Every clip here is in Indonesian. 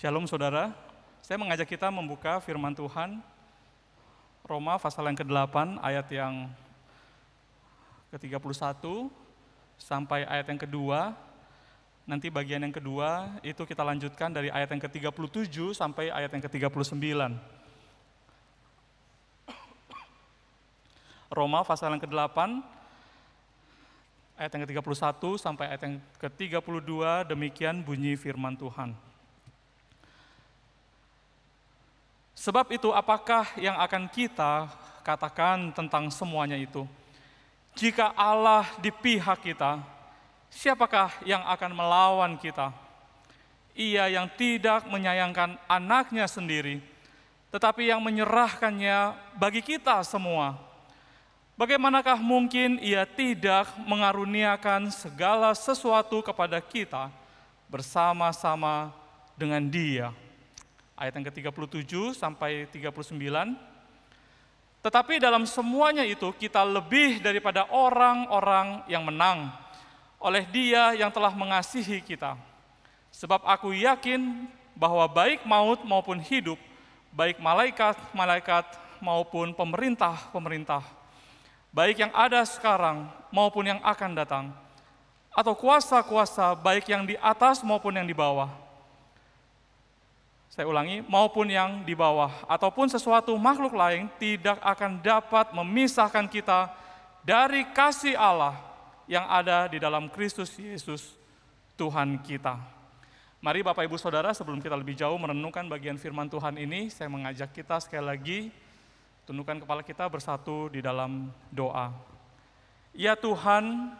Shalom saudara, saya mengajak kita membuka firman Tuhan Roma pasal yang ke-8 ayat yang ke-31 sampai ayat yang kedua. Nanti bagian yang kedua itu kita lanjutkan dari ayat yang ke-37 sampai ayat yang ke-39. Roma pasal yang ke-8 ayat yang ke-31 sampai ayat yang ke-32, demikian bunyi firman Tuhan. Sebab itu, apakah yang akan kita katakan tentang semuanya itu? Jika Allah di pihak kita, siapakah yang akan melawan kita? Ia yang tidak menyayangkan anaknya sendiri, tetapi yang menyerahkannya bagi kita semua. Bagaimanakah mungkin ia tidak mengaruniakan segala sesuatu kepada kita bersama-sama dengan Dia? Ayat yang ke-37 sampai 39. Tetapi dalam semuanya itu kita lebih daripada orang-orang yang menang oleh Dia yang telah mengasihi kita. Sebab aku yakin bahwa baik maut maupun hidup, baik malaikat-malaikat maupun pemerintah-pemerintah, baik yang ada sekarang maupun yang akan datang, atau kuasa-kuasa baik yang di atas maupun yang di bawah. Saya ulangi, maupun yang di bawah, ataupun sesuatu makhluk lain tidak akan dapat memisahkan kita dari kasih Allah yang ada di dalam Kristus Yesus, Tuhan kita. Mari Bapak Ibu Saudara, sebelum kita lebih jauh merenungkan bagian firman Tuhan ini, saya mengajak kita sekali lagi, tundukkan kepala kita bersatu di dalam doa. Ya Tuhan,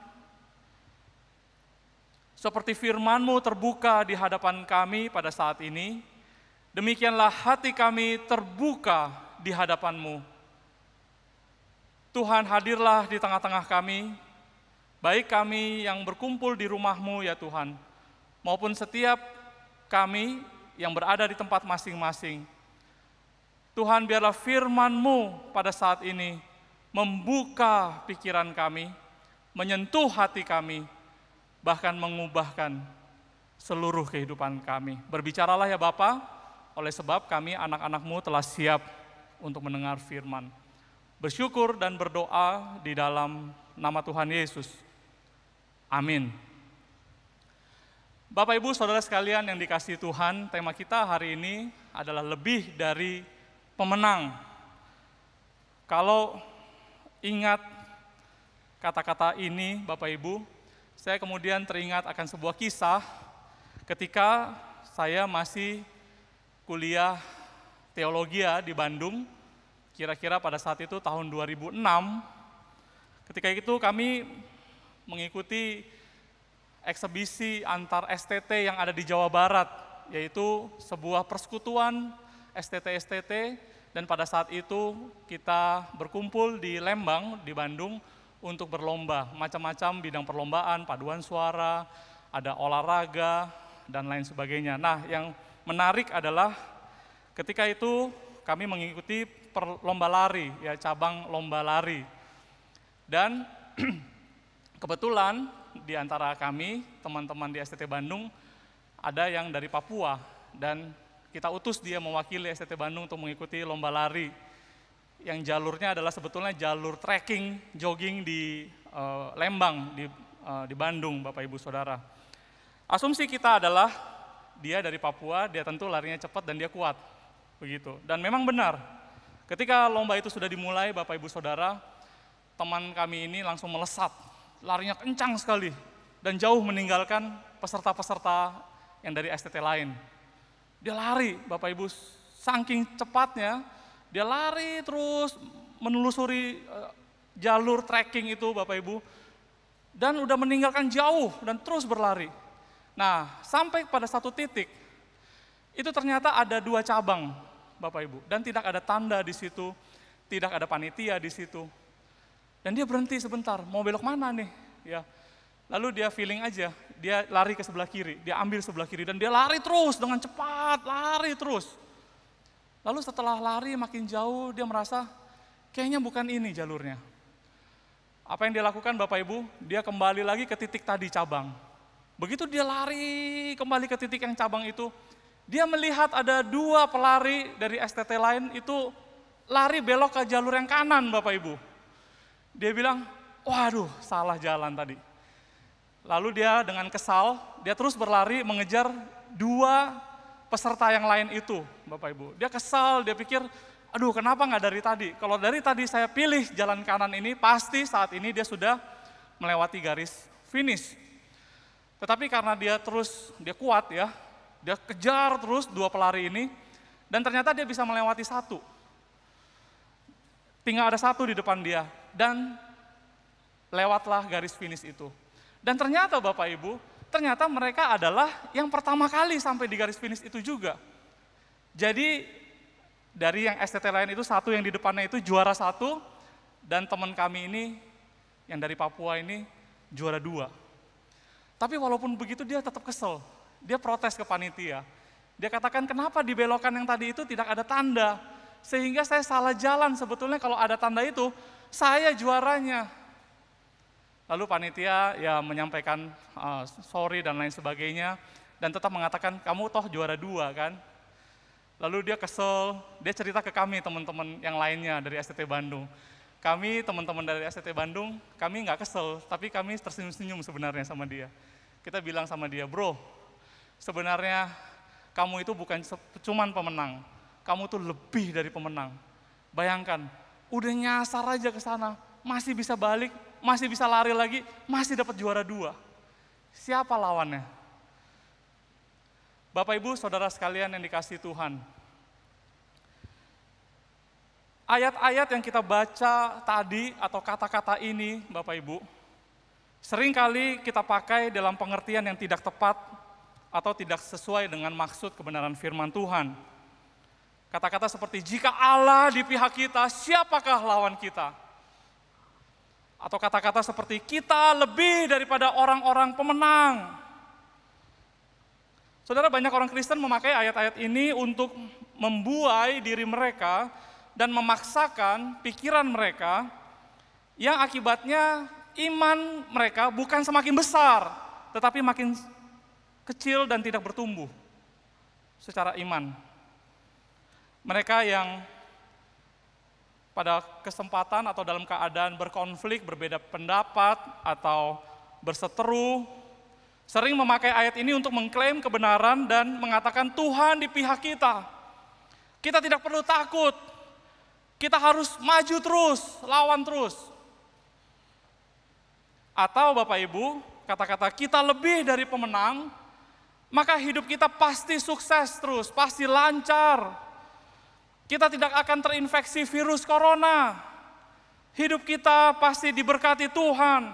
seperti firman-Mu terbuka di hadapan kami pada saat ini, demikianlah hati kami terbuka di hadapan-Mu. Tuhan, hadirlah di tengah-tengah kami, baik kami yang berkumpul di rumah-Mu ya Tuhan, maupun setiap kami yang berada di tempat masing-masing. Tuhan, biarlah firman-Mu pada saat ini membuka pikiran kami, menyentuh hati kami, bahkan mengubahkan seluruh kehidupan kami. Berbicaralah ya Bapa, oleh sebab kami anak-anak-Mu telah siap untuk mendengar firman. Bersyukur dan berdoa di dalam nama Tuhan Yesus. Amin. Bapak Ibu Saudara sekalian yang dikasihi Tuhan, tema kita hari ini adalah lebih dari pemenang. Kalau ingat kata-kata ini Bapak Ibu, saya kemudian teringat akan sebuah kisah ketika saya masih kuliah teologi di Bandung, kira-kira pada saat itu tahun 2006. Ketika itu kami mengikuti eksebisi antar STT yang ada di Jawa Barat, yaitu sebuah persekutuan STT-STT, dan pada saat itu kita berkumpul di Lembang, di Bandung, untuk berlomba, macam-macam bidang perlombaan, paduan suara, ada olahraga, dan lain sebagainya. Nah, yang menarik adalah ketika itu kami mengikuti lomba lari, ya cabang lomba lari. Dan kebetulan di antara kami, teman-teman di STT Bandung, ada yang dari Papua, dan kita utus dia mewakili STT Bandung untuk mengikuti lomba lari. Yang jalurnya adalah sebetulnya jalur trekking, jogging di Lembang, di Bandung, Bapak Ibu Saudara. Asumsi kita adalah dia dari Papua, dia tentu larinya cepat dan dia kuat, begitu. Dan memang benar, ketika lomba itu sudah dimulai, Bapak Ibu Saudara, teman kami ini langsung melesat, larinya kencang sekali, dan jauh meninggalkan peserta-peserta yang dari STT lain. Dia lari, Bapak Ibu, saking cepatnya, dia lari terus menelusuri jalur trekking itu, Bapak Ibu, dan udah meninggalkan jauh dan terus berlari. Nah, sampai pada satu titik, itu ternyata ada 2 cabang, Bapak Ibu, dan tidak ada tanda di situ, tidak ada panitia di situ. Dan dia berhenti sebentar, mau belok mana nih? Ya, lalu dia feeling aja, dia lari ke sebelah kiri, dia ambil sebelah kiri, dan dia lari terus dengan cepat, lari terus. Lalu setelah lari makin jauh, dia merasa kayaknya bukan ini jalurnya. Apa yang dia lakukan Bapak Ibu? Dia kembali lagi ke titik tadi cabang. Begitu dia lari kembali ke titik yang cabang itu, Dia melihat ada 2 pelari dari STT lain itu lari belok ke jalur yang kanan, Bapak Ibu. Dia bilang, waduh, salah jalan tadi. Lalu dia dengan kesal, dia terus berlari mengejar 2 peserta yang lain itu, Bapak Ibu. Dia kesal, dia pikir, aduh kenapa nggak dari tadi? Kalau dari tadi saya pilih jalan kanan ini, pasti saat ini dia sudah melewati garis finish. Tetapi karena dia kuat ya, dia kejar terus 2 pelari ini, dan ternyata dia bisa melewati 1. Tinggal ada 1 di depan dia, dan lewatlah garis finish itu. Dan ternyata Bapak Ibu, ternyata mereka adalah yang pertama kali sampai di garis finish itu juga. Jadi dari yang STT lain itu 1 yang di depannya itu juara 1, dan teman kami ini yang dari Papua ini juara 2. Tapi walaupun begitu dia tetap kesel. Dia protes ke panitia. Dia katakan, kenapa di belokan yang tadi itu tidak ada tanda? Sehingga saya salah jalan, sebetulnya kalau ada tanda itu, saya juaranya. Lalu panitia ya menyampaikan sorry dan lain sebagainya, dan tetap mengatakan, kamu toh juara 2 kan? Lalu dia kesel, dia cerita ke kami teman-teman yang lainnya dari STT Bandung. Kami teman-teman dari STT Bandung, kami nggak kesel, tapi kami tersenyum-senyum sebenarnya sama dia. Kita bilang sama dia, bro, sebenarnya kamu itu bukan cuman pemenang, kamu tuh lebih dari pemenang. Bayangkan, udah nyasar aja ke sana, masih bisa balik, masih bisa lari lagi, masih dapat juara 2. Siapa lawannya? Bapak Ibu, saudara sekalian yang dikasihi Tuhan. Ayat-ayat yang kita baca tadi atau kata-kata ini, Bapak Ibu, seringkali kita pakai dalam pengertian yang tidak tepat atau tidak sesuai dengan maksud kebenaran firman Tuhan. Kata-kata seperti, jika Allah di pihak kita, siapakah lawan kita? Atau kata-kata seperti, kita lebih daripada orang-orang pemenang. Saudara, banyak orang Kristen memakai ayat-ayat ini untuk membuai diri mereka dan memaksakan pikiran mereka yang akibatnya iman mereka bukan semakin besar, tetapi makin kecil dan tidak bertumbuh secara iman. Mereka yang pada kesempatan atau dalam keadaan berkonflik, berbeda pendapat, atau berseteru, sering memakai ayat ini untuk mengklaim kebenaran dan mengatakan Tuhan di pihak kita. Kita tidak perlu takut, kita harus maju terus, lawan terus. Atau Bapak Ibu, kata-kata kita lebih dari pemenang, maka hidup kita pasti sukses terus, pasti lancar. Kita tidak akan terinfeksi virus corona. Hidup kita pasti diberkati Tuhan.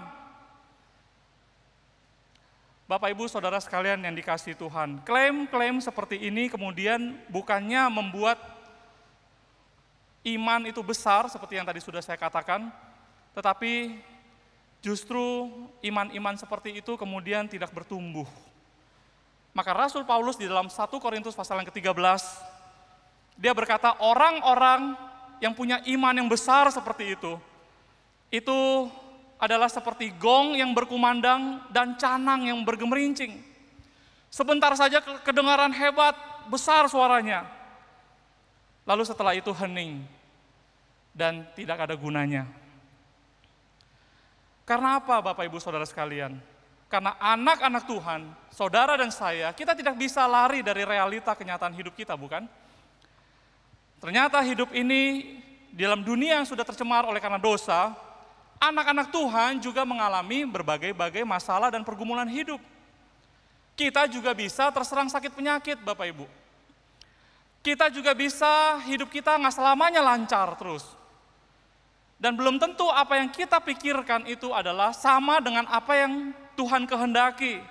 Bapak Ibu saudara sekalian yang dikasihi Tuhan, klaim-klaim seperti ini kemudian bukannya membuat iman itu besar seperti yang tadi sudah saya katakan, tetapi justru iman-iman seperti itu kemudian tidak bertumbuh. Maka Rasul Paulus di dalam 1 Korintus pasal yang ke-13, dia berkata orang-orang yang punya iman yang besar seperti itu adalah seperti gong yang berkumandang dan canang yang bergemerincing. Sebentar saja kedengaran hebat, besar suaranya. Lalu setelah itu hening dan tidak ada gunanya. Karena apa Bapak Ibu Saudara sekalian? Karena anak-anak Tuhan, saudara dan saya, kita tidak bisa lari dari realita kenyataan hidup kita, bukan? Ternyata hidup ini dalam dunia yang sudah tercemar oleh karena dosa, anak-anak Tuhan juga mengalami berbagai-bagai masalah dan pergumulan hidup. Kita juga bisa terserang sakit penyakit, Bapak Ibu. Kita juga bisa hidup kita nggak selamanya lancar terus. Dan belum tentu apa yang kita pikirkan itu adalah sama dengan apa yang Tuhan kehendaki.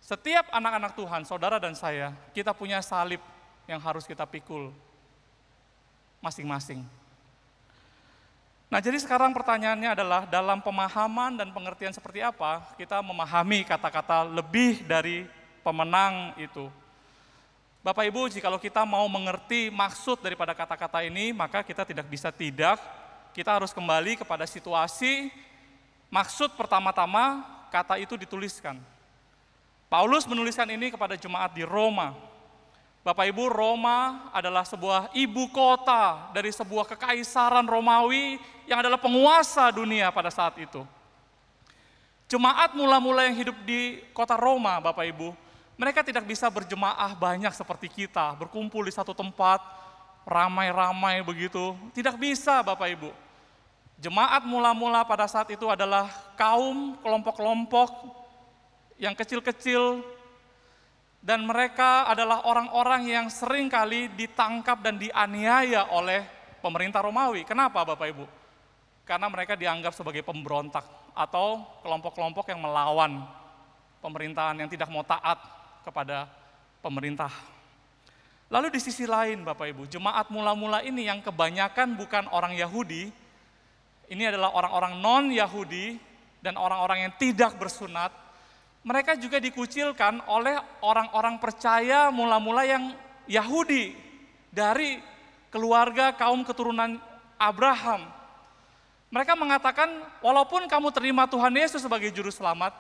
Setiap anak-anak Tuhan, saudara dan saya, kita punya salib yang harus kita pikul masing-masing. Nah, jadi sekarang pertanyaannya adalah dalam pemahaman dan pengertian seperti apa kita memahami kata-kata lebih dari pemenang itu. Bapak Ibu, jikalau kita mau mengerti maksud daripada kata-kata ini, maka kita tidak bisa tidak, kita harus kembali kepada situasi, maksud pertama-tama kata itu dituliskan. Paulus menuliskan ini kepada jemaat di Roma. Bapak Ibu, Roma adalah sebuah ibu kota dari sebuah kekaisaran Romawi yang adalah penguasa dunia pada saat itu. Jemaat mula-mula yang hidup di kota Roma, Bapak Ibu, mereka tidak bisa berjemaah banyak seperti kita, berkumpul di satu tempat, ramai-ramai begitu. Tidak bisa, Bapak Ibu. Jemaat mula-mula pada saat itu adalah kaum, kelompok-kelompok yang kecil-kecil, dan mereka adalah orang-orang yang seringkali ditangkap dan dianiaya oleh pemerintah Romawi. Kenapa, Bapak Ibu? Karena mereka dianggap sebagai pemberontak atau kelompok-kelompok yang melawan pemerintahan, yang tidak mau taat kepada pemerintah. Lalu di sisi lain, Bapak Ibu, jemaat mula-mula ini yang kebanyakan bukan orang Yahudi, ini adalah orang-orang non-Yahudi dan orang-orang yang tidak bersunat. Mereka juga dikucilkan oleh orang-orang percaya mula-mula yang Yahudi dari keluarga kaum keturunan Abraham. Mereka mengatakan, walaupun kamu terima Tuhan Yesus sebagai juru selamat,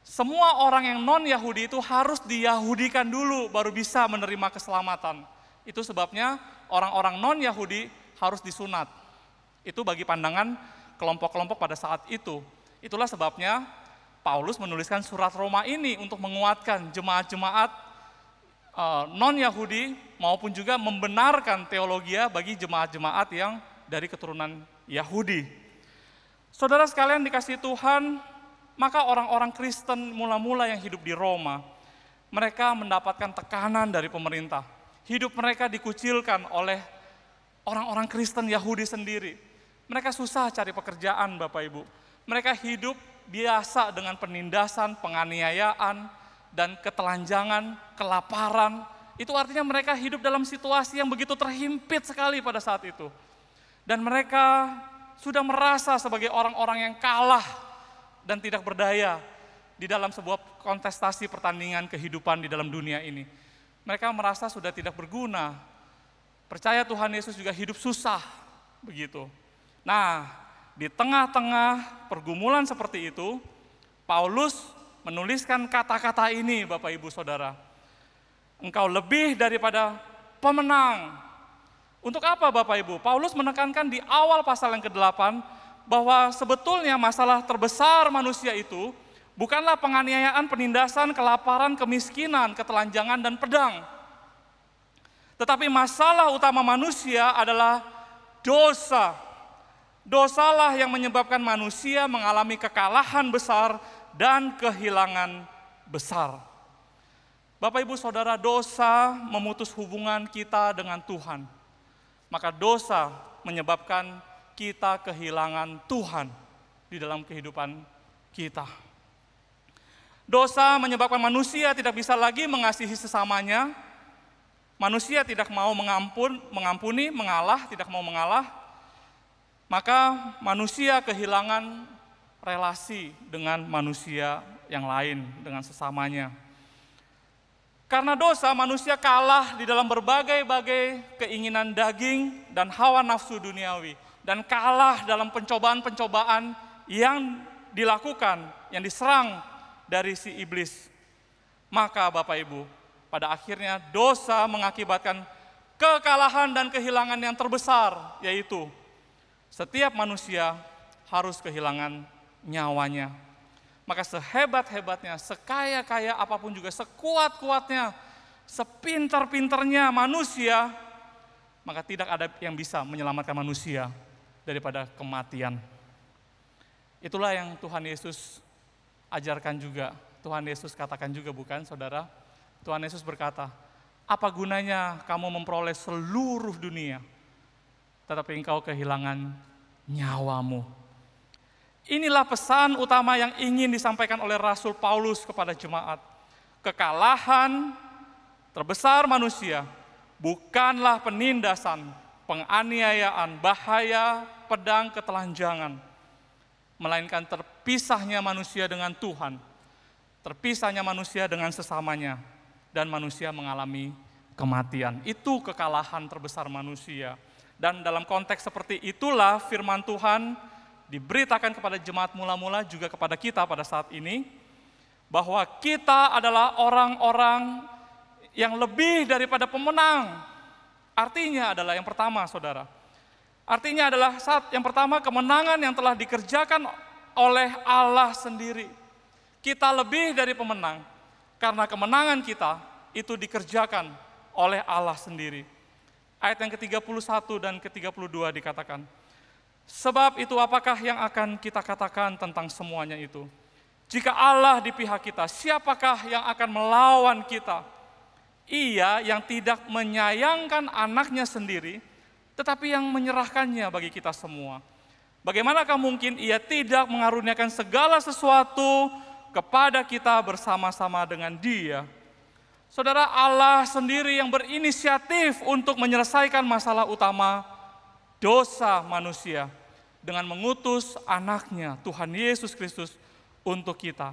semua orang yang non-Yahudi itu harus diyahudikan dulu baru bisa menerima keselamatan. Itu sebabnya orang-orang non-Yahudi harus disunat. Itu bagi pandangan kelompok-kelompok pada saat itu. Itulah sebabnya Paulus menuliskan surat Roma ini untuk menguatkan jemaat-jemaat non-Yahudi maupun juga membenarkan teologi bagi jemaat-jemaat yang dari keturunan Yahudi. Saudara sekalian dikasihi Tuhan, maka orang-orang Kristen mula-mula yang hidup di Roma, mereka mendapatkan tekanan dari pemerintah. Hidup mereka dikucilkan oleh orang-orang Kristen Yahudi sendiri. Mereka susah cari pekerjaan, Bapak Ibu. Mereka hidup biasa dengan penindasan, penganiayaan, dan ketelanjangan, kelaparan. Itu artinya mereka hidup dalam situasi yang begitu terhimpit sekali pada saat itu. Dan mereka sudah merasa sebagai orang-orang yang kalah dan tidak berdaya di dalam sebuah kontestasi pertandingan kehidupan di dalam dunia ini. Mereka merasa sudah tidak berguna. Percaya Tuhan Yesus juga hidup susah, begitu. Nah, di tengah-tengah pergumulan seperti itu, Paulus menuliskan kata-kata ini, Bapak Ibu Saudara. Engkau lebih daripada pemenang. Untuk apa, Bapak Ibu? Paulus menekankan di awal pasal yang ke-8 bahwa sebetulnya masalah terbesar manusia itu bukanlah penganiayaan, penindasan, kelaparan, kemiskinan, ketelanjangan, dan pedang. Tetapi masalah utama manusia adalah dosa. Dosalah yang menyebabkan manusia mengalami kekalahan besar dan kehilangan besar. Bapak Ibu Saudara, dosa memutus hubungan kita dengan Tuhan. Maka dosa menyebabkan kita kehilangan Tuhan di dalam kehidupan kita. Dosa menyebabkan manusia tidak bisa lagi mengasihi sesamanya. Manusia tidak mau mengampuni, mengalah, tidak mau mengalah. Maka manusia kehilangan relasi dengan manusia yang lain, dengan sesamanya. Karena dosa, manusia kalah di dalam berbagai-bagai keinginan daging dan hawa nafsu duniawi. Dan kalah dalam pencobaan-pencobaan yang dilakukan, yang diserang dari si iblis. Maka Bapak Ibu, pada akhirnya dosa mengakibatkan kekalahan dan kehilangan yang terbesar, yaitu setiap manusia harus kehilangan nyawanya. Maka sehebat-hebatnya, sekaya-kaya apapun juga, sekuat-kuatnya, sepintar-pintarnya manusia, maka tidak ada yang bisa menyelamatkan manusia daripada kematian. Itulah yang Tuhan Yesus ajarkan juga. Tuhan Yesus katakan juga, bukan saudara? Tuhan Yesus berkata, apa gunanya kamu memperoleh seluruh dunia, tetapi engkau kehilangan nyawamu. Inilah pesan utama yang ingin disampaikan oleh Rasul Paulus kepada jemaat. Kekalahan terbesar manusia bukanlah penindasan, penganiayaan, bahaya, pedang, ketelanjangan, melainkan terpisahnya manusia dengan Tuhan, terpisahnya manusia dengan sesamanya, dan manusia mengalami kematian. Itu kekalahan terbesar manusia. Dan dalam konteks seperti itulah firman Tuhan diberitakan kepada jemaat mula-mula, juga kepada kita pada saat ini, bahwa kita adalah orang-orang yang lebih daripada pemenang. Artinya adalah yang pertama, saudara. Artinya adalah yang pertama, kemenangan yang telah dikerjakan oleh Allah sendiri. Kita lebih dari pemenang, karena kemenangan kita itu dikerjakan oleh Allah sendiri. Ayat yang ke-31 dan ke-32 dikatakan, sebab itu apakah yang akan kita katakan tentang semuanya itu? Jika Allah di pihak kita, siapakah yang akan melawan kita? Ia yang tidak menyayangkan anaknya sendiri, tetapi yang menyerahkannya bagi kita semua. Bagaimanakah mungkin ia tidak mengaruniakan segala sesuatu kepada kita bersama-sama dengan Dia? Saudara, Allah sendiri yang berinisiatif untuk menyelesaikan masalah utama dosa manusia dengan mengutus anaknya, Tuhan Yesus Kristus, untuk kita.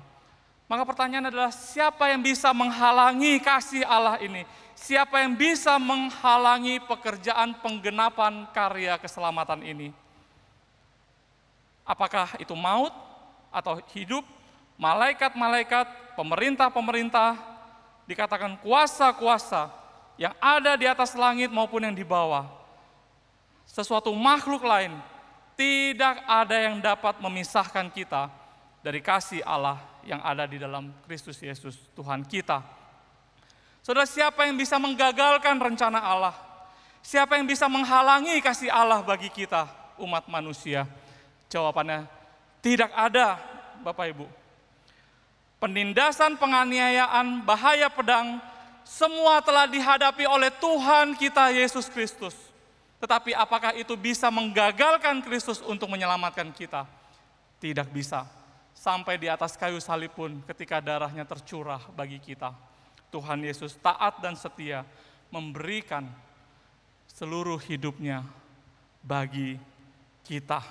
Maka pertanyaan adalah, siapa yang bisa menghalangi kasih Allah ini? Siapa yang bisa menghalangi pekerjaan penggenapan karya keselamatan ini? Apakah itu maut atau hidup, malaikat-malaikat, pemerintah-pemerintah, dikatakan kuasa-kuasa yang ada di atas langit maupun yang di bawah, sesuatu makhluk lain, tidak ada yang dapat memisahkan kita dari kasih Allah yang ada di dalam Kristus Yesus Tuhan kita. Saudara, siapa yang bisa menggagalkan rencana Allah? Siapa yang bisa menghalangi kasih Allah bagi kita, umat manusia? Jawabannya, tidak ada, Bapak Ibu. Penindasan, penganiayaan, bahaya pedang, semua telah dihadapi oleh Tuhan kita Yesus Kristus. Tetapi apakah itu bisa menggagalkan Kristus untuk menyelamatkan kita? Tidak bisa. Sampai di atas kayu salib pun ketika darahnya tercurah bagi kita, Tuhan Yesus taat dan setia memberikan seluruh hidupnya bagi kita.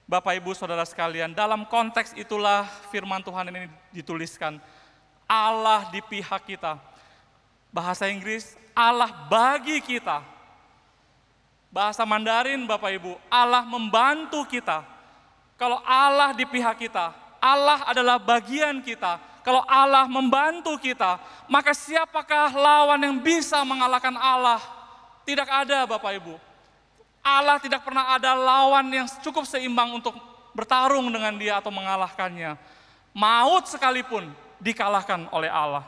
Bapak, Ibu, Saudara sekalian, dalam konteks itulah firman Tuhan ini dituliskan, Allah di pihak kita. Bahasa Inggris, Allah bagi kita. Bahasa Mandarin, Bapak Ibu, Allah membantu kita. Kalau Allah di pihak kita, Allah adalah bagian kita. Kalau Allah membantu kita, maka siapakah lawan yang bisa mengalahkan Allah? Tidak ada, Bapak Ibu. Allah tidak pernah ada lawan yang cukup seimbang untuk bertarung dengan Dia atau mengalahkannya. Maut sekalipun dikalahkan oleh Allah.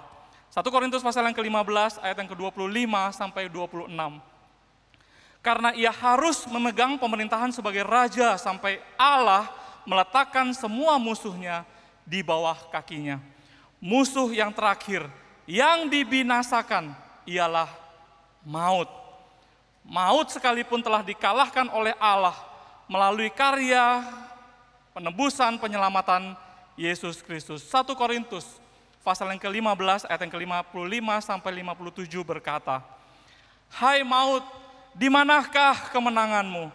1 Korintus pasal yang ke-15 ayat yang ke-25 sampai 26. Karena ia harus memegang pemerintahan sebagai raja sampai Allah meletakkan semua musuhnya di bawah kakinya. Musuh yang terakhir yang dibinasakan ialah maut. Maut sekalipun telah dikalahkan oleh Allah melalui karya penebusan penyelamatan Yesus Kristus. 1 Korintus pasal yang ke-15 ayat yang ke-55 sampai 57 berkata, hai maut, di manakah kemenanganmu?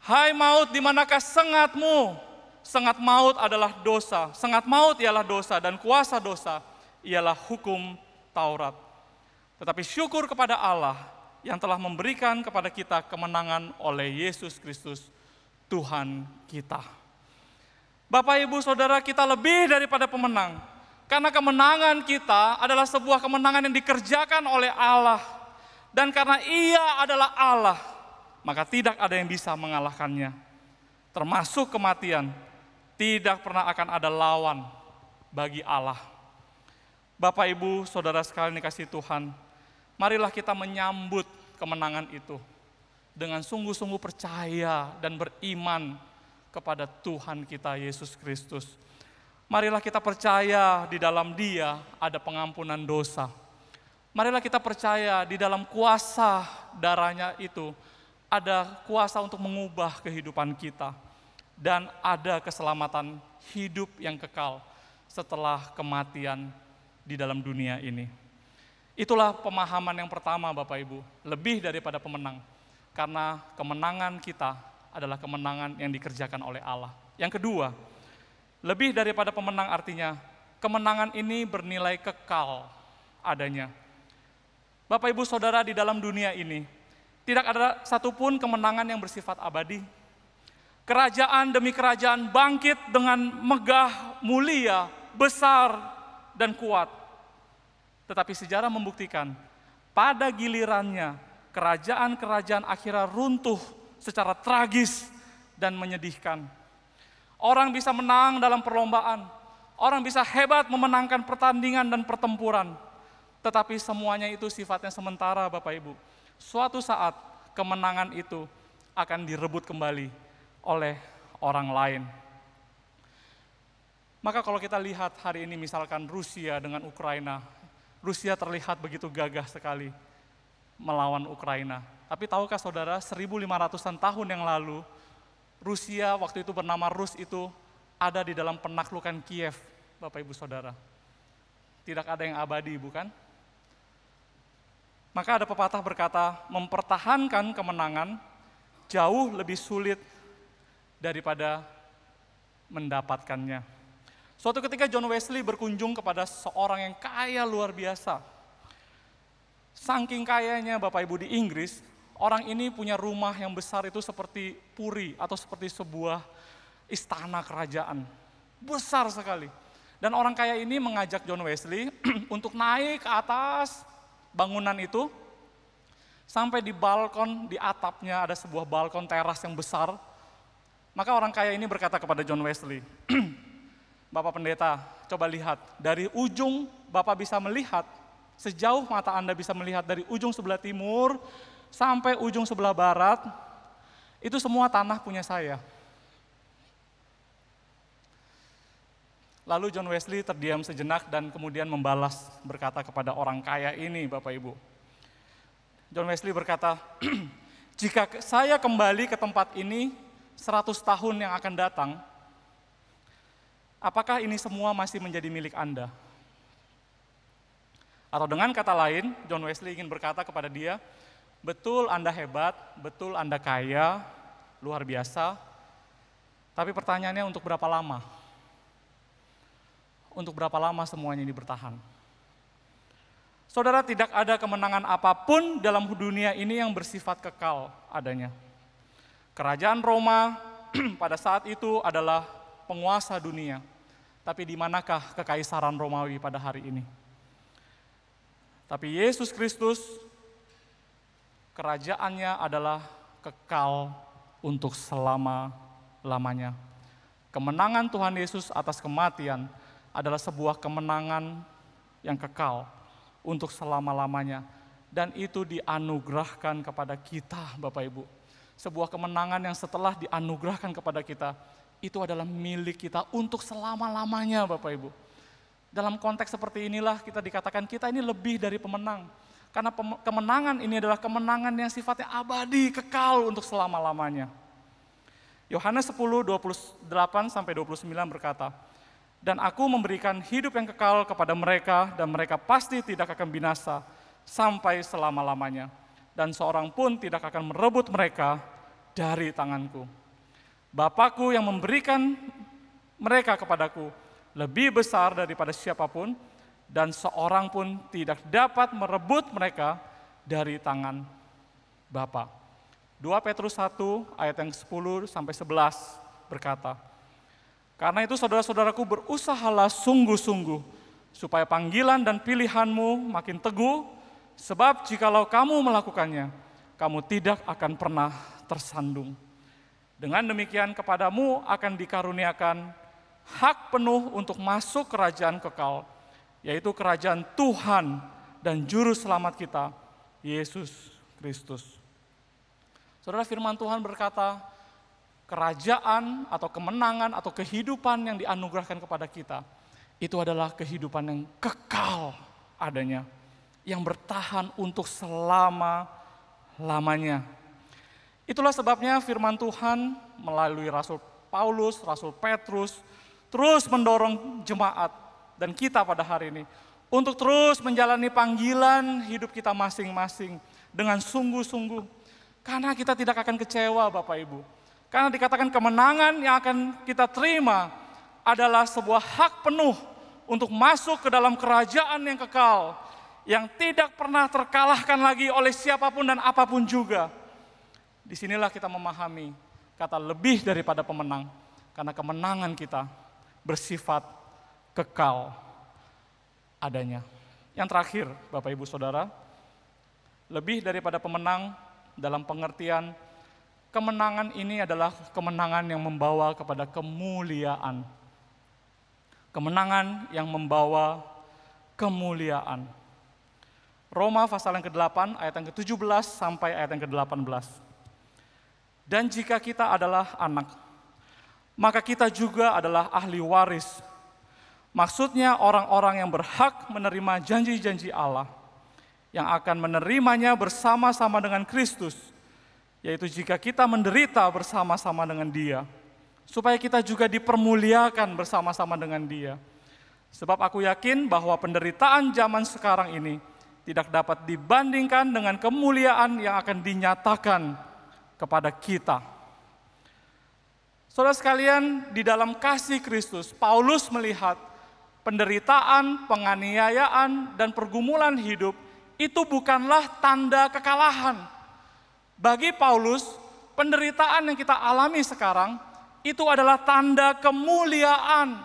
Hai maut, di manakah sengatmu? Sengat maut adalah dosa. Sengat maut ialah dosa dan kuasa dosa ialah hukum Taurat. Tetapi syukur kepada Allah yang telah memberikan kepada kita kemenangan oleh Yesus Kristus, Tuhan kita. Bapak, Ibu, Saudara, kita lebih daripada pemenang. Karena kemenangan kita adalah sebuah kemenangan yang dikerjakan oleh Allah. Dan karena Ia adalah Allah, maka tidak ada yang bisa mengalahkannya. Termasuk kematian, tidak pernah akan ada lawan bagi Allah. Bapak, Ibu, Saudara sekalian dikasihi Tuhan, marilah kita menyambut kemenangan itu dengan sungguh-sungguh percaya dan beriman kepada Tuhan kita Yesus Kristus. Marilah kita percaya di dalam Dia ada pengampunan dosa. Marilah kita percaya di dalam kuasa darahnya itu ada kuasa untuk mengubah kehidupan kita. Dan ada keselamatan hidup yang kekal setelah kematian di dalam dunia ini. Itulah pemahaman yang pertama, Bapak Ibu, lebih daripada pemenang. Karena kemenangan kita adalah kemenangan yang dikerjakan oleh Allah. Yang kedua, lebih daripada pemenang artinya kemenangan ini bernilai kekal adanya. Bapak, Ibu, Saudara, di dalam dunia ini tidak ada satupun kemenangan yang bersifat abadi. Kerajaan demi kerajaan bangkit dengan megah, mulia, besar, dan kuat. Tetapi sejarah membuktikan, pada gilirannya kerajaan-kerajaan akhirnya runtuh secara tragis dan menyedihkan. Orang bisa menang dalam perlombaan, orang bisa hebat memenangkan pertandingan dan pertempuran, tetapi semuanya itu sifatnya sementara, Bapak Ibu. Suatu saat kemenangan itu akan direbut kembali oleh orang lain. Maka kalau kita lihat hari ini misalkan Rusia dengan Ukraina, Rusia terlihat begitu gagah sekali melawan Ukraina. Tapi tahukah saudara, 1500-an tahun yang lalu, Rusia waktu itu bernama Rus itu ada di dalam penaklukan Kiev, Bapak Ibu Saudara. Tidak ada yang abadi, bukan? Maka ada pepatah berkata, mempertahankan kemenangan jauh lebih sulit daripada mendapatkannya. Suatu ketika John Wesley berkunjung kepada seorang yang kaya luar biasa. Saking kayanya Bapak Ibu di Inggris, orang ini punya rumah yang besar itu seperti puri atau seperti sebuah istana kerajaan. Besar sekali. Dan orang kaya ini mengajak John Wesley untuk naik ke atas bangunan itu, sampai di balkon, di atapnya ada sebuah balkon teras yang besar. Maka orang kaya ini berkata kepada John Wesley, Bapak Pendeta, coba lihat, dari ujung Bapak bisa melihat, sejauh mata Anda bisa melihat dari ujung sebelah timur sampai ujung sebelah barat, itu semua tanah punya saya. Lalu John Wesley terdiam sejenak dan kemudian membalas berkata kepada orang kaya ini, Bapak Ibu. John Wesley berkata, jika saya kembali ke tempat ini 100 tahun yang akan datang, apakah ini semua masih menjadi milik Anda? Atau dengan kata lain, John Wesley ingin berkata kepada dia, betul Anda hebat, betul Anda kaya, luar biasa, tapi pertanyaannya untuk berapa lama? Untuk berapa lama semuanya ini bertahan? Saudara, tidak ada kemenangan apapun dalam dunia ini yang bersifat kekal adanya. Kerajaan Roma pada saat itu adalah penguasa dunia. Tapi di manakah kekaisaran Romawi pada hari ini? Tapi Yesus Kristus, kerajaannya adalah kekal untuk selama-lamanya. Kemenangan Tuhan Yesus atas kematian adalah sebuah kemenangan yang kekal untuk selama-lamanya. Dan itu dianugerahkan kepada kita, Bapak Ibu. Sebuah kemenangan yang setelah dianugerahkan kepada kita, itu adalah milik kita untuk selama-lamanya, Bapak Ibu. Dalam konteks seperti inilah kita dikatakan kita ini lebih dari pemenang. Karena kemenangan ini adalah kemenangan yang sifatnya abadi, kekal untuk selama-lamanya. Yohanes 10:28-29 berkata, dan aku memberikan hidup yang kekal kepada mereka, dan mereka pasti tidak akan binasa sampai selama-lamanya. Dan seorang pun tidak akan merebut mereka dari tanganku. Bapakku yang memberikan mereka kepadaku lebih besar daripada siapapun, dan seorang pun tidak dapat merebut mereka dari tangan Bapa. 2 Petrus 1 ayat yang 10-11 berkata, karena itu saudara-saudaraku berusahalah sungguh-sungguh supaya panggilan dan pilihanmu makin teguh, sebab jikalau kamu melakukannya, kamu tidak akan pernah tersandung. Dengan demikian kepadamu akan dikaruniakan hak penuh untuk masuk kerajaan kekal, yaitu kerajaan Tuhan dan Juru Selamat kita, Yesus Kristus. Saudara, firman Tuhan berkata, kerajaan atau kemenangan atau kehidupan yang dianugerahkan kepada kita, itu adalah kehidupan yang kekal adanya, yang bertahan untuk selama-lamanya. Itulah sebabnya firman Tuhan melalui Rasul Paulus, Rasul Petrus, terus mendorong jemaat dan kita pada hari ini untuk terus menjalani panggilan hidup kita masing-masing dengan sungguh-sungguh. Karena kita tidak akan kecewa, Bapak Ibu. Karena dikatakan kemenangan yang akan kita terima adalah sebuah hak penuh untuk masuk ke dalam kerajaan yang kekal, yang tidak pernah terkalahkan lagi oleh siapapun dan apapun juga. Disinilah kita memahami kata lebih daripada pemenang, karena kemenangan kita bersifat kekal adanya. Yang terakhir, Bapak Ibu Saudara, lebih daripada pemenang dalam pengertian kemenangan ini adalah kemenangan yang membawa kepada kemuliaan. Kemenangan yang membawa kemuliaan. Roma pasal yang ke-8 ayat yang ke-17 sampai ayat yang ke-18. Dan jika kita adalah anak, maka kita juga adalah ahli waris. Maksudnya orang-orang yang berhak menerima janji-janji Allah, yang akan menerimanya bersama-sama dengan Kristus, yaitu jika kita menderita bersama-sama dengan Dia, supaya kita juga dipermuliakan bersama-sama dengan Dia. Sebab aku yakin bahwa penderitaan zaman sekarang ini tidak dapat dibandingkan dengan kemuliaan yang akan dinyatakan kepada kita. Saudara sekalian, di dalam kasih Kristus, Paulus melihat penderitaan, penganiayaan, dan pergumulan hidup itu bukanlah tanda kekalahan. Bagi Paulus, penderitaan yang kita alami sekarang itu adalah tanda kemuliaan.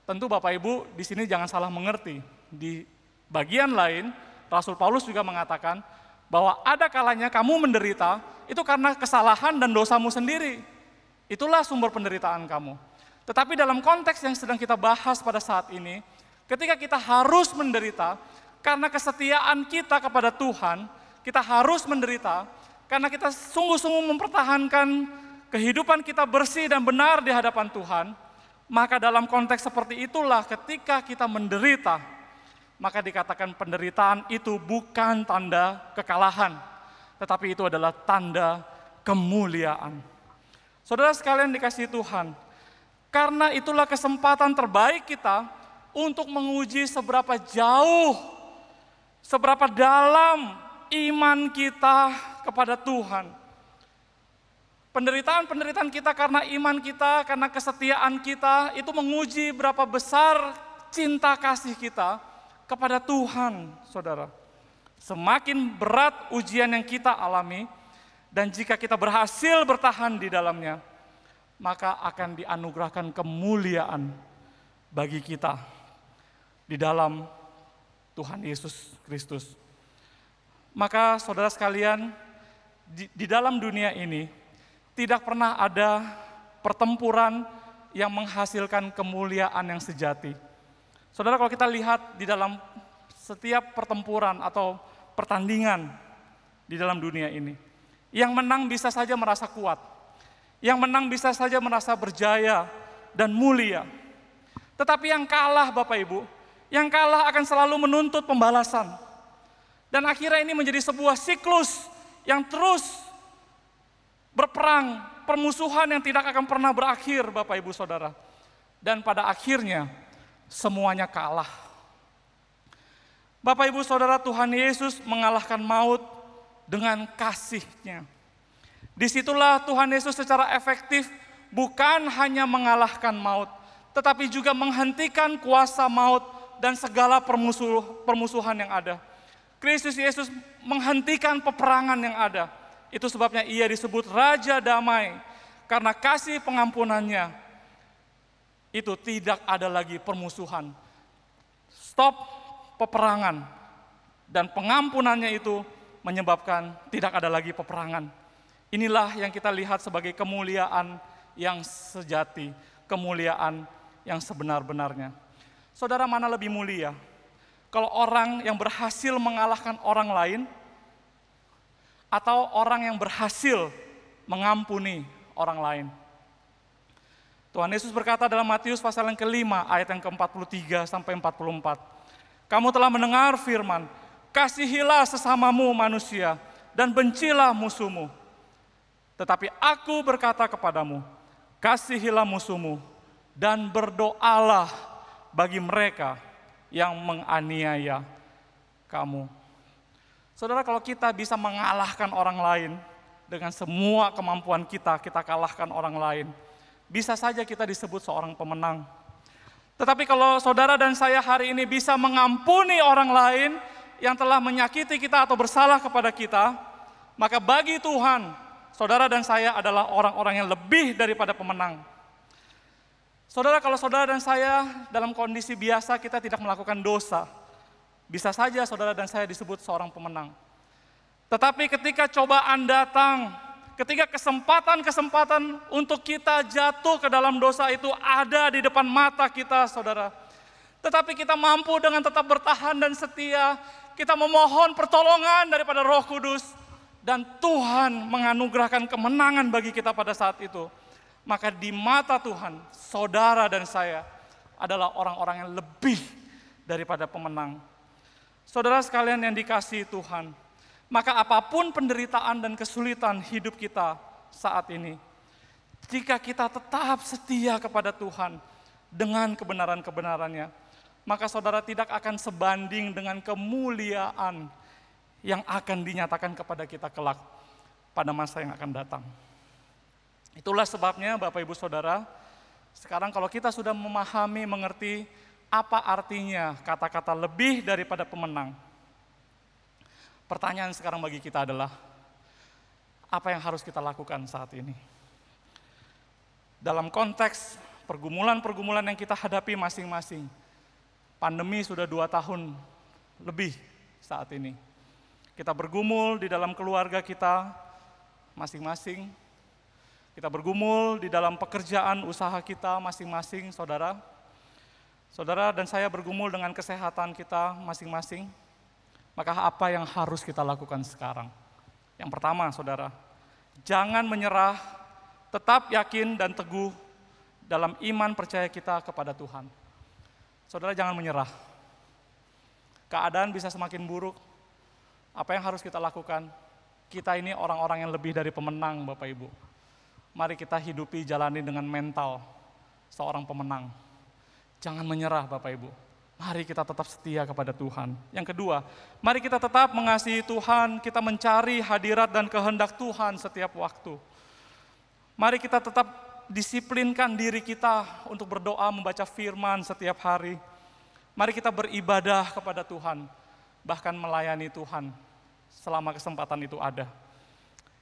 Tentu Bapak Ibu di sini jangan salah mengerti. Di bagian lain, Rasul Paulus juga mengatakan bahwa ada kalanya kamu menderita itu karena kesalahan dan dosamu sendiri. Itulah sumber penderitaan kamu. Tetapi dalam konteks yang sedang kita bahas pada saat ini, ketika kita harus menderita karena kesetiaan kita kepada Tuhan, kita harus menderita karena kita sungguh-sungguh mempertahankan kehidupan kita bersih dan benar di hadapan Tuhan, maka dalam konteks seperti itulah ketika kita menderita, maka dikatakan penderitaan itu bukan tanda kekalahan, tetapi itu adalah tanda kemuliaan. Saudara sekalian dikasihi Tuhan, karena itulah kesempatan terbaik kita untuk menguji seberapa jauh, seberapa dalam iman kita kepada Tuhan. Penderitaan-penderitaan kita karena iman kita, karena kesetiaan kita, itu menguji berapa besar cinta kasih kita kepada Tuhan, saudara. Semakin berat ujian yang kita alami, dan jika kita berhasil bertahan di dalamnya, maka akan dianugerahkan kemuliaan bagi kita di dalam Tuhan Yesus Kristus. Maka saudara sekalian, di dalam dunia ini, tidak pernah ada pertempuran yang menghasilkan kemuliaan yang sejati. Saudara, kalau kita lihat di dalam setiap pertempuran atau pertandingan di dalam dunia ini, yang menang bisa saja merasa kuat, yang menang bisa saja merasa berjaya dan mulia. Tetapi yang kalah, Bapak Ibu, yang kalah akan selalu menuntut pembalasan. Dan akhirnya ini menjadi sebuah siklus yang terus berperang, permusuhan yang tidak akan pernah berakhir, Bapak Ibu Saudara. Dan pada akhirnya semuanya kalah. Bapak Ibu Saudara, Tuhan Yesus mengalahkan maut dengan kasih-Nya. Disitulah Tuhan Yesus secara efektif bukan hanya mengalahkan maut, tetapi juga menghentikan kuasa maut dan segala permusuhan yang ada. Kristus Yesus menghentikan peperangan yang ada. Itu sebabnya Ia disebut Raja Damai, karena kasih pengampunannya itu tidak ada lagi permusuhan. Stop peperangan, dan pengampunannya itu menyebabkan tidak ada lagi peperangan. Inilah yang kita lihat sebagai kemuliaan yang sejati, kemuliaan yang sebenar-benarnya. Saudara, mana lebih mulia? Kalau orang yang berhasil mengalahkan orang lain, atau orang yang berhasil mengampuni orang lain? Tuhan Yesus berkata dalam Matius pasal yang ke-5 ayat yang ke-43 sampai 44. Kamu telah mendengar firman, kasihilah sesamamu manusia dan bencilah musuhmu. Tetapi aku berkata kepadamu, kasihilah musuhmu dan berdoalah bagi mereka yang menganiaya kamu. Saudara, kalau kita bisa mengalahkan orang lain dengan semua kemampuan kita kalahkan orang lain, bisa saja kita disebut seorang pemenang. Tetapi kalau saudara dan saya hari ini bisa mengampuni orang lain yang telah menyakiti kita atau bersalah kepada kita, maka bagi Tuhan, saudara dan saya adalah orang-orang yang lebih daripada pemenang. Saudara, kalau saudara dan saya dalam kondisi biasa kita tidak melakukan dosa, bisa saja saudara dan saya disebut seorang pemenang. Tetapi ketika cobaan datang, ketika kesempatan-kesempatan untuk kita jatuh ke dalam dosa itu ada di depan mata kita, saudara. Tetapi kita mampu dengan tetap bertahan dan setia, kita memohon pertolongan daripada Roh Kudus, dan Tuhan menganugerahkan kemenangan bagi kita pada saat itu. Maka di mata Tuhan, saudara dan saya adalah orang-orang yang lebih daripada pemenang. Saudara sekalian yang dikasihi Tuhan, maka apapun penderitaan dan kesulitan hidup kita saat ini, jika kita tetap setia kepada Tuhan dengan kebenaran-kebenarannya, maka saudara tidak akan sebanding dengan kemuliaan yang akan dinyatakan kepada kita kelak pada masa yang akan datang. Itulah sebabnya Bapak Ibu Saudara, sekarang kalau kita sudah memahami, mengerti apa artinya kata-kata lebih daripada pemenang, pertanyaan sekarang bagi kita adalah, apa yang harus kita lakukan saat ini? Dalam konteks pergumulan-pergumulan yang kita hadapi masing-masing, pandemi sudah 2 tahun lebih saat ini. Kita bergumul di dalam keluarga kita masing-masing, kita bergumul di dalam pekerjaan usaha kita masing-masing, saudara. Saudara dan saya bergumul dengan kesehatan kita masing-masing. Maka apa yang harus kita lakukan sekarang? Yang pertama, saudara, jangan menyerah, tetap yakin dan teguh dalam iman percaya kita kepada Tuhan. Saudara, jangan menyerah. Keadaan bisa semakin buruk. Apa yang harus kita lakukan? Kita ini orang-orang yang lebih dari pemenang, Bapak Ibu. Mari kita hidupi, jalani dengan mental seorang pemenang. Jangan menyerah, Bapak Ibu. Mari kita tetap setia kepada Tuhan. Yang kedua, mari kita tetap mengasihi Tuhan, kita mencari hadirat dan kehendak Tuhan setiap waktu. Mari kita tetap disiplinkan diri kita untuk berdoa, membaca firman setiap hari. Mari kita beribadah kepada Tuhan, bahkan melayani Tuhan selama kesempatan itu ada.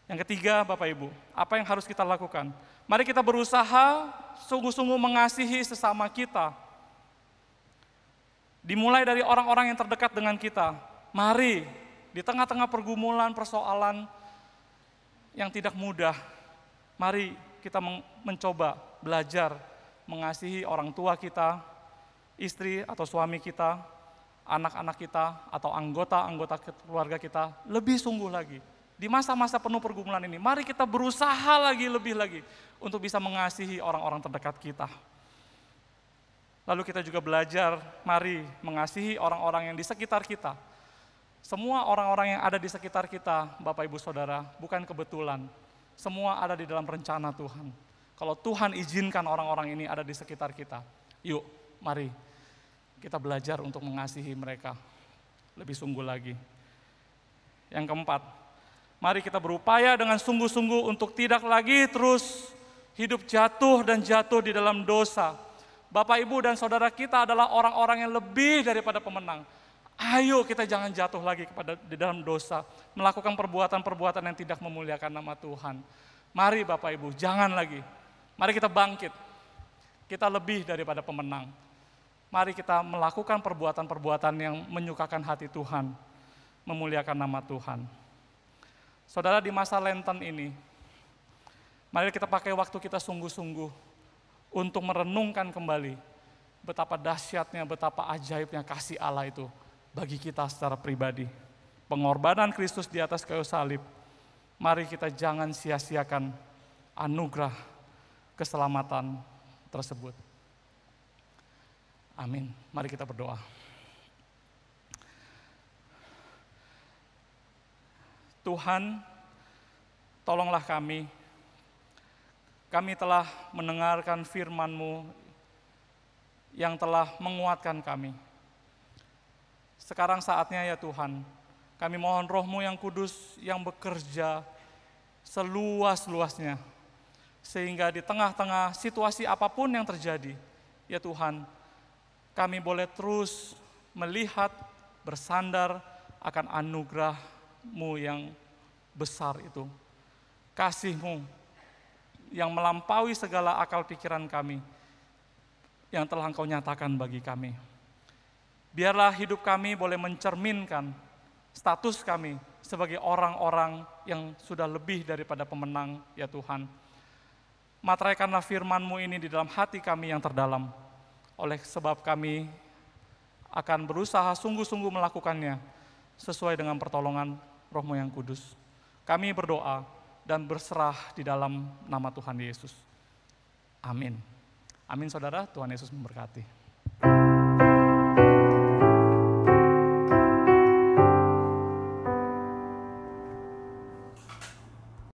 Yang ketiga, Bapak Ibu, apa yang harus kita lakukan? Mari kita berusaha sungguh-sungguh mengasihi sesama kita. Dimulai dari orang-orang yang terdekat dengan kita. Mari di tengah-tengah pergumulan, persoalan yang tidak mudah, mari kita mencoba belajar mengasihi orang tua kita, istri atau suami kita, anak-anak kita, atau anggota-anggota keluarga kita lebih sungguh lagi. Di masa-masa penuh pergumulan ini, mari kita berusaha lebih lagi untuk bisa mengasihi orang-orang terdekat kita. Lalu kita juga belajar, mari mengasihi orang-orang yang di sekitar kita. Semua orang-orang yang ada di sekitar kita, Bapak Ibu Saudara, bukan kebetulan. Semua ada di dalam rencana Tuhan. Kalau Tuhan izinkan orang-orang ini ada di sekitar kita, yuk mari kita belajar untuk mengasihi mereka lebih sungguh lagi. Yang keempat, mari kita berupaya dengan sungguh-sungguh untuk tidak lagi terus hidup jatuh dan jatuh di dalam dosa. Bapak, Ibu, dan saudara kita adalah orang-orang yang lebih daripada pemenang. Ayo kita jangan jatuh lagi di dalam dosa, melakukan perbuatan-perbuatan yang tidak memuliakan nama Tuhan. Mari Bapak Ibu, jangan lagi. Mari kita bangkit. Kita lebih daripada pemenang. Mari kita melakukan perbuatan-perbuatan yang menyukakan hati Tuhan, memuliakan nama Tuhan. Saudara, di masa Lenten ini, mari kita pakai waktu kita sungguh-sungguh untuk merenungkan kembali betapa dahsyatnya, betapa ajaibnya kasih Allah itu bagi kita secara pribadi. Pengorbanan Kristus di atas kayu salib, mari kita jangan sia-siakan anugerah keselamatan tersebut. Amin. Mari kita berdoa. Tuhan, tolonglah kami. Kami telah mendengarkan firman-Mu yang telah menguatkan kami. Sekarang saatnya ya Tuhan, kami mohon Roh-Mu yang kudus yang bekerja seluas-luasnya. Sehingga di tengah-tengah situasi apapun yang terjadi, ya Tuhan, kami boleh terus melihat, bersandar akan anugerah-Mu yang besar itu. Kasih-Mu yang melampaui segala akal pikiran kami. yang telah Engkau nyatakan bagi kami. Biarlah hidup kami boleh mencerminkan status kami sebagai orang-orang yang sudah lebih daripada pemenang, ya Tuhan. Materaikanlah firman-Mu ini di dalam hati kami yang terdalam. Oleh sebab kami akan berusaha sungguh-sungguh melakukannya sesuai dengan pertolongan Roh-Mu yang kudus. Kami berdoa dan berserah di dalam nama Tuhan Yesus. Amin. Amin saudara, Tuhan Yesus memberkati.